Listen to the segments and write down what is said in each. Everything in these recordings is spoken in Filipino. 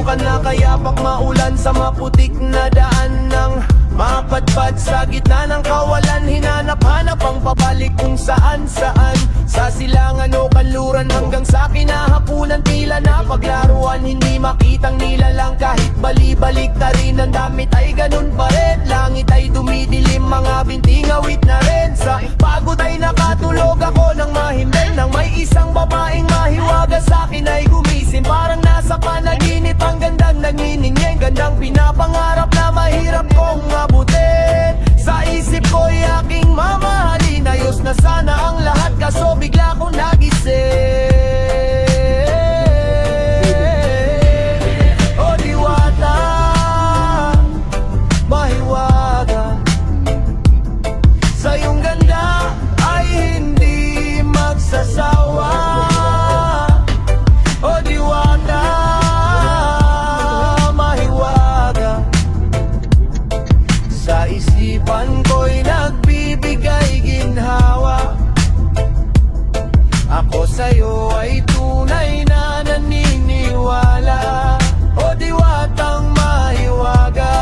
ka na kayapak maulan sa maputik na daan ng mapadpad sa gitna ng kawalan. Hinanap-hanap ang pabalik kung saan-saan, sa silangan o kanluran hanggang sa kinahapunan. Tila na paglaruan, hindi makitang nilalang kahit bali-balik na rin. Ang damit ay ganun pa rin, langit ay dumidilim, mga binting awit na rin. Sa pagod ay nakatulog ako ng mahimbing, nang may isang babaeng mahiwaga sa akin ay gumising. Parang nasa panaginip, ang gandang nagniningning, gandang pinapangarap na mahirap kong abutin. Sa isip ko'y aking mamahalin, ayos na sana ang lahat, kaso bigla kong nagising. O diwata, mahiwaga, sa iyong ganda ay hindi magsasawa. O diwata, mahiwaga, sa isipan ko'y nagbibigay ginhawa. Ako sa'yo ay tunay na naniniwala. O diwatang mahiwaga,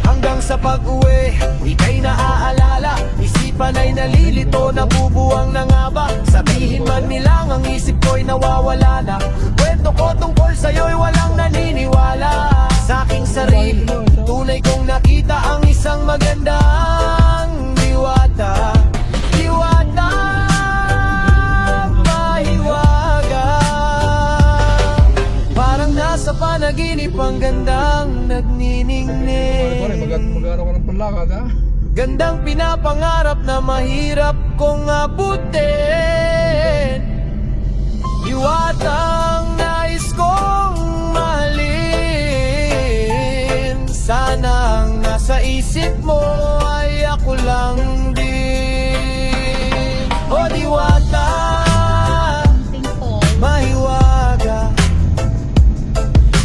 hanggang sa pag-uwi, ika'y naaalala, isipan ay nalilito, nabubuwang na nga ba? Sabihin man nilang ang isip ko'y nawawala na, kwento ko tungkol sa'yo'y walang naniniwala. Sa aking sarili, tunay kong nakita ang isang magandang diwata. Diwata, mahiwaga, parang nasa panaginip, ang gandang nagniningning. Mag-ano ka ng panlakad, ha? Gandang pinapangarap na mahirap kong abutin. Diwatang nais kong mahalin, sana ang nasa isip mo ay ako lang din. O diwata, mahiwaga,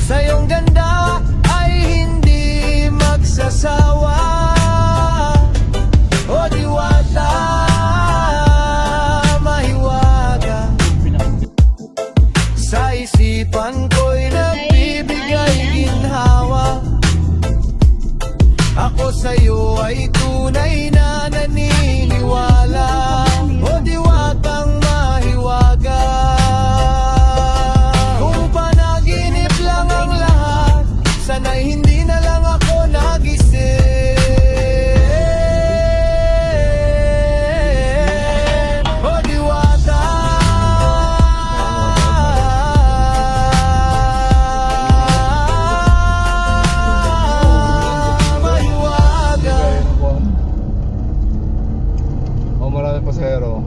sa iyong ganda ay hindi magsasawa. O diwata, mahiwaga, sa isipan ko'y nagbibigay ginhawa. Ako sa'yo ay tunay na naniniwala. O diwatang mahiwaga, kung panaginip lang ang lahat, sana'y hindi na lang ako nagising. O diwata, mahiwaga. O maraming pasahero.